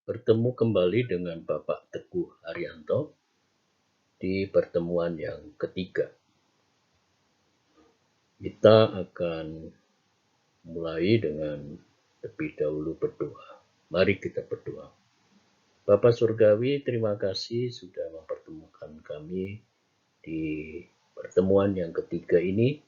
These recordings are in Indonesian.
Bertemu kembali dengan Bapak Teguh Haryanto di pertemuan yang ketiga. Kita akan mulai dengan lebih dahulu berdoa. Mari kita berdoa. Bapa Surgawi, terima kasih sudah mempertemukan kami di pertemuan yang ketiga ini.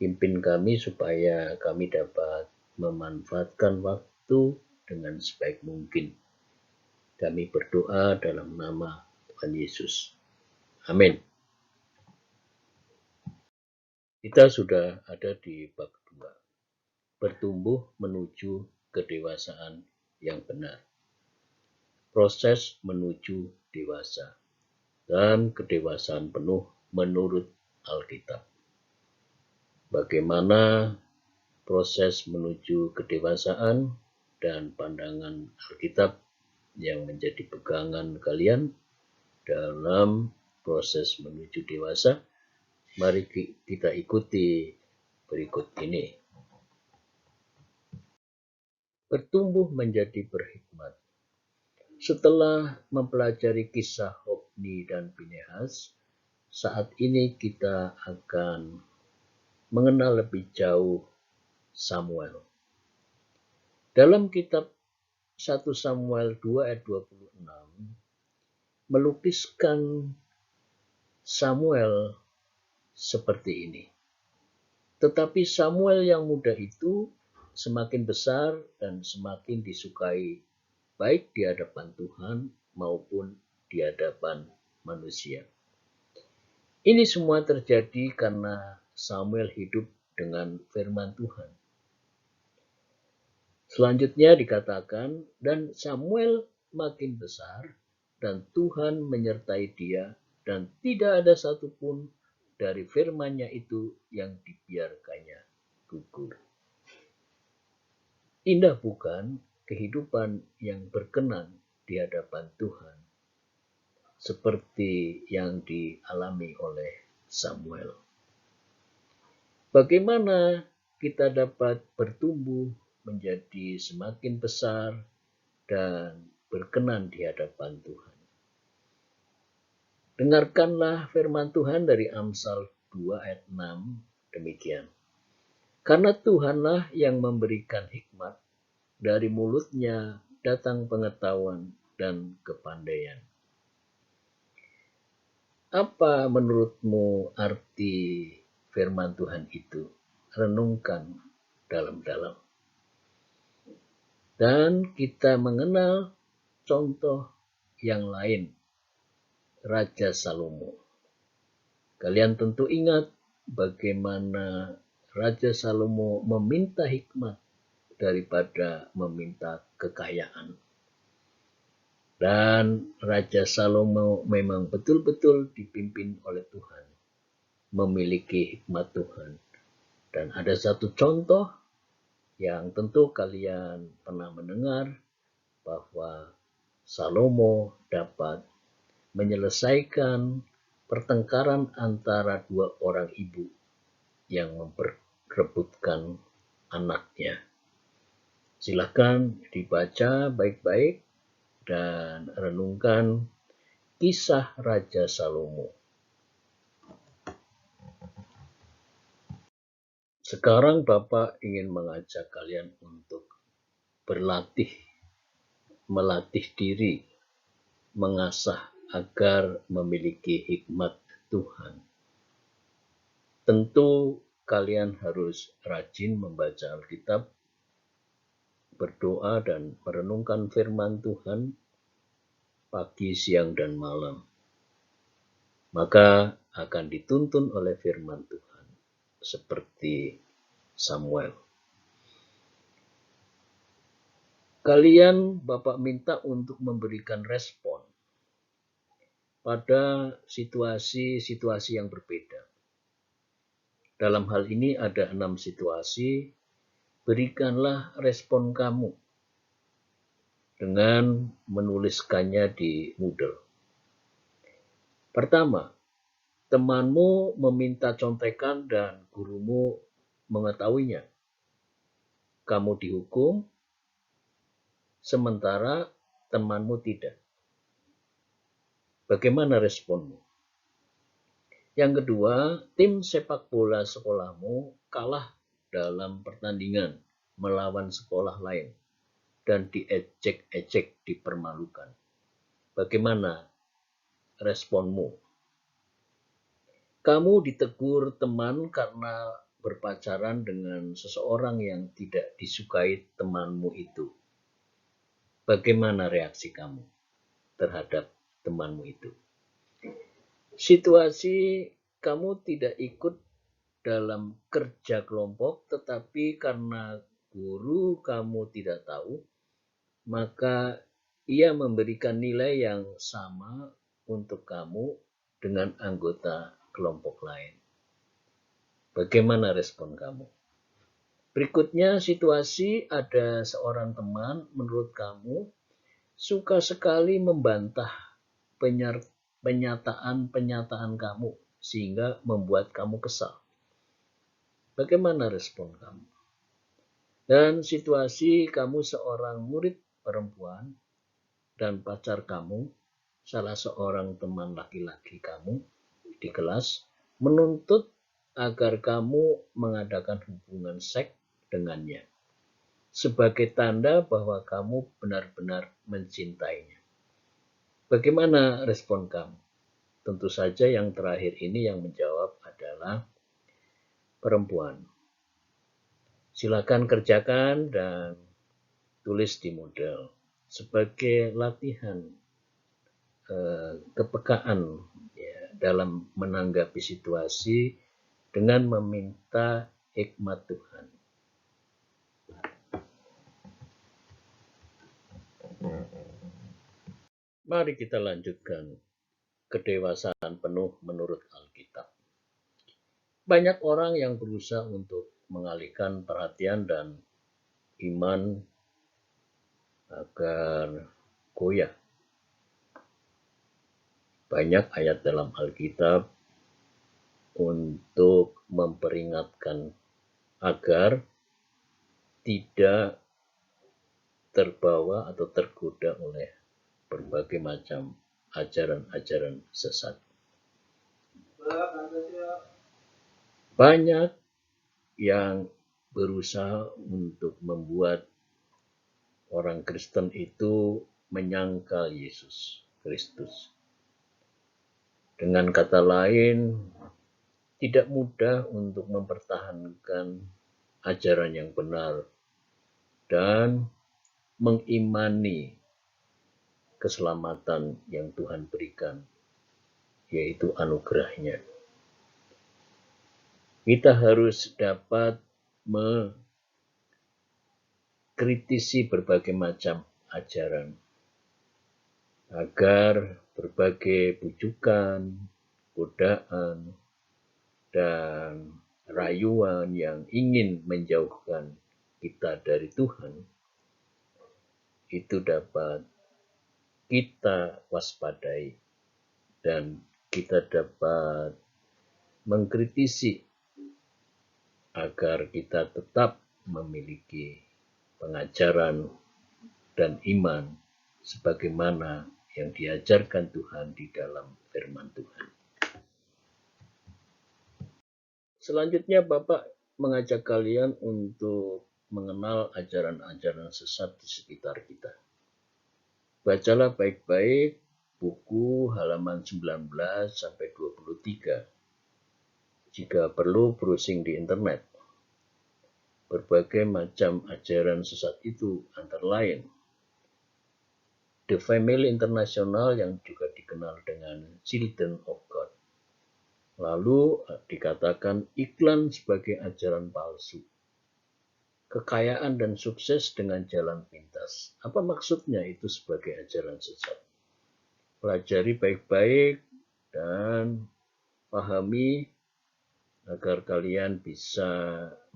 Pimpin kami supaya kami dapat memanfaatkan waktu dengan sebaik mungkin. Kami berdoa dalam nama Tuhan Yesus. Amin. Kita sudah ada di bab 2. Bertumbuh menuju kedewasaan yang benar. Proses menuju dewasa dan kedewasaan penuh menurut Alkitab. Bagaimana proses menuju kedewasaan dan pandangan Alkitab yang menjadi pegangan kalian dalam proses menuju dewasa? Mari kita ikuti berikut ini. Bertumbuh menjadi berhikmat. Setelah mempelajari kisah Hofni dan Pinehas, saat ini kita akan mengenal lebih jauh Samuel. Dalam kitab 1 Samuel 2 ayat 26, melukiskan Samuel seperti ini. Tetapi Samuel yang muda itu semakin besar dan semakin disukai baik di hadapan Tuhan maupun di hadapan manusia. Ini semua terjadi karena Samuel hidup dengan firman Tuhan. Selanjutnya dikatakan, dan Samuel makin besar dan Tuhan menyertai dia dan tidak ada satupun dari firman-Nya itu yang dibiarkannya gugur. Indah bukan kehidupan yang berkenan di hadapan Tuhan, seperti yang dialami oleh Samuel. Bagaimana kita dapat bertumbuh menjadi semakin besar dan berkenan di hadapan Tuhan? Dengarkanlah firman Tuhan dari Amsal 2 ayat 6 demikian. Karena Tuhanlah yang memberikan hikmat, dari mulutnya datang pengetahuan dan kepandaian. Apa menurutmu arti firman Tuhan itu? Renungkan dalam-dalam. Dan kita mengenal contoh yang lain, Raja Salomo. Kalian tentu ingat bagaimana Raja Salomo meminta hikmat daripada meminta kekayaan. Dan Raja Salomo memang betul-betul dipimpin oleh Tuhan, memiliki hikmat Tuhan. Dan ada satu contoh yang tentu kalian pernah mendengar, bahwa Salomo dapat menyelesaikan pertengkaran antara dua orang ibu yang memperebutkan anaknya. Silakan dibaca baik-baik dan renungkan kisah Raja Salomo. Sekarang Bapak ingin mengajak kalian untuk melatih diri, mengasah agar memiliki hikmat Tuhan. Tentu kalian harus rajin membaca Alkitab, berdoa dan merenungkan firman Tuhan pagi, siang, dan malam. Maka akan dituntun oleh firman Tuhan seperti Samuel. Kalian Bapak minta untuk memberikan respon pada situasi-situasi yang berbeda. Dalam hal ini ada 6 situasi. Berikanlah respon kamu dengan menuliskannya di Moodle. Pertama, temanmu meminta contekan dan gurumu mengetahuinya. Kamu dihukum, sementara temanmu tidak. Bagaimana responmu? Yang kedua, tim sepak bola sekolahmu kalah dalam pertandingan melawan sekolah lain dan diejek-ejek, dipermalukan. Bagaimana responmu? Kamu ditegur teman karena berpacaran dengan seseorang yang tidak disukai temanmu itu. Bagaimana reaksi kamu terhadap temanmu itu? Situasi kamu tidak ikut dalam kerja kelompok, tetapi karena guru kamu tidak tahu, maka ia memberikan nilai yang sama untuk kamu dengan anggota kelompok lain. Bagaimana respon kamu? Berikutnya, situasi ada seorang teman menurut kamu suka sekali membantah penyataan kamu sehingga membuat kamu kesal. Bagaimana respon kamu? Dan situasi kamu seorang murid perempuan dan pacar kamu, salah seorang teman laki-laki kamu di kelas, menuntut agar kamu mengadakan hubungan seks dengannya sebagai tanda bahwa kamu benar-benar mencintainya. Bagaimana respon kamu? Tentu saja yang terakhir ini yang menjawab adalah perempuan. Silakan kerjakan dan tulis di model sebagai latihan kepekaan ya, dalam menanggapi situasi dengan meminta hikmat Tuhan. Mari kita lanjutkan kedewasaan penuh menurut Alkitab. Banyak orang yang berusaha untuk mengalihkan perhatian dan iman agar goyah. Banyak ayat dalam Alkitab untuk memperingatkan agar tidak terbawa atau tergoda oleh berbagai macam ajaran-ajaran sesat. Banyak yang berusaha untuk membuat orang Kristen itu menyangkal Yesus Kristus. Dengan kata lain, tidak mudah untuk mempertahankan ajaran yang benar dan mengimani keselamatan yang Tuhan berikan, yaitu anugerahnya. Kita harus dapat mengkritisi berbagai macam ajaran agar berbagai bujukan, godaan, dan rayuan yang ingin menjauhkan kita dari Tuhan itu dapat kita waspadai dan kita dapat mengkritisi agar kita tetap memiliki pengajaran dan iman sebagaimana yang diajarkan Tuhan di dalam firman Tuhan. Selanjutnya Bapak mengajak kalian untuk mengenal ajaran-ajaran sesat di sekitar kita. Bacalah baik-baik buku halaman 19 sampai 23. Jika perlu browsing di internet. Berbagai macam ajaran sesat itu antara lain The Family International yang juga dikenal dengan Children of God. Lalu dikatakan iklan sebagai ajaran palsu. Kekayaan dan sukses dengan jalan pintas. Apa maksudnya itu sebagai ajaran sesat? Pelajari baik-baik dan pahami agar kalian bisa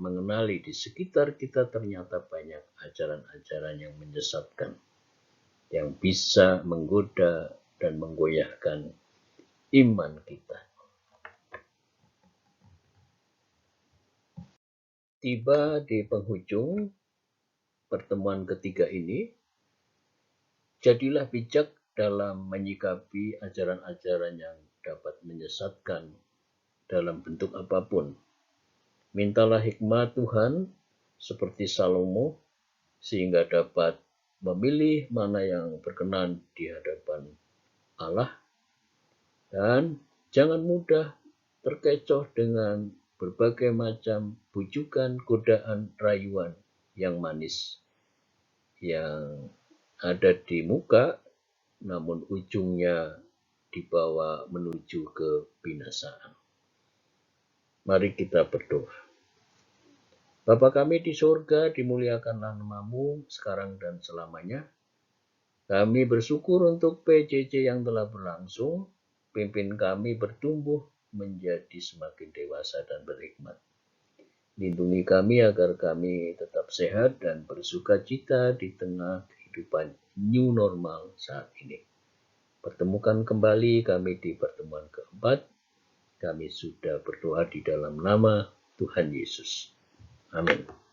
mengenali di sekitar kita ternyata banyak ajaran-ajaran yang menyesatkan, yang bisa menggoda dan menggoyahkan iman kita. Tiba di penghujung pertemuan ketiga ini, Jadilah bijak dalam menyikapi ajaran-ajaran yang dapat menyesatkan dalam bentuk apapun. Mintalah hikmat Tuhan seperti Salomo sehingga dapat memilih mana yang berkenan di hadapan Allah, dan jangan mudah terkecoh dengan berbagai macam bujukan, godaan, rayuan yang manis yang ada di muka, namun ujungnya dibawa menuju kebinasaan. Mari kita berdoa. Bapa kami di surga, dimuliakanlah nama-Mu sekarang dan selamanya. Kami bersyukur untuk PJJ yang telah berlangsung. Pimpin kami bertumbuh menjadi semakin dewasa dan berhikmat. Lindungi kami agar kami tetap sehat dan bersukacita di tengah kehidupan new normal saat ini. Pertemukan kembali kami di pertemuan keempat. Kami sudah berdoa di dalam nama Tuhan Yesus. Amin.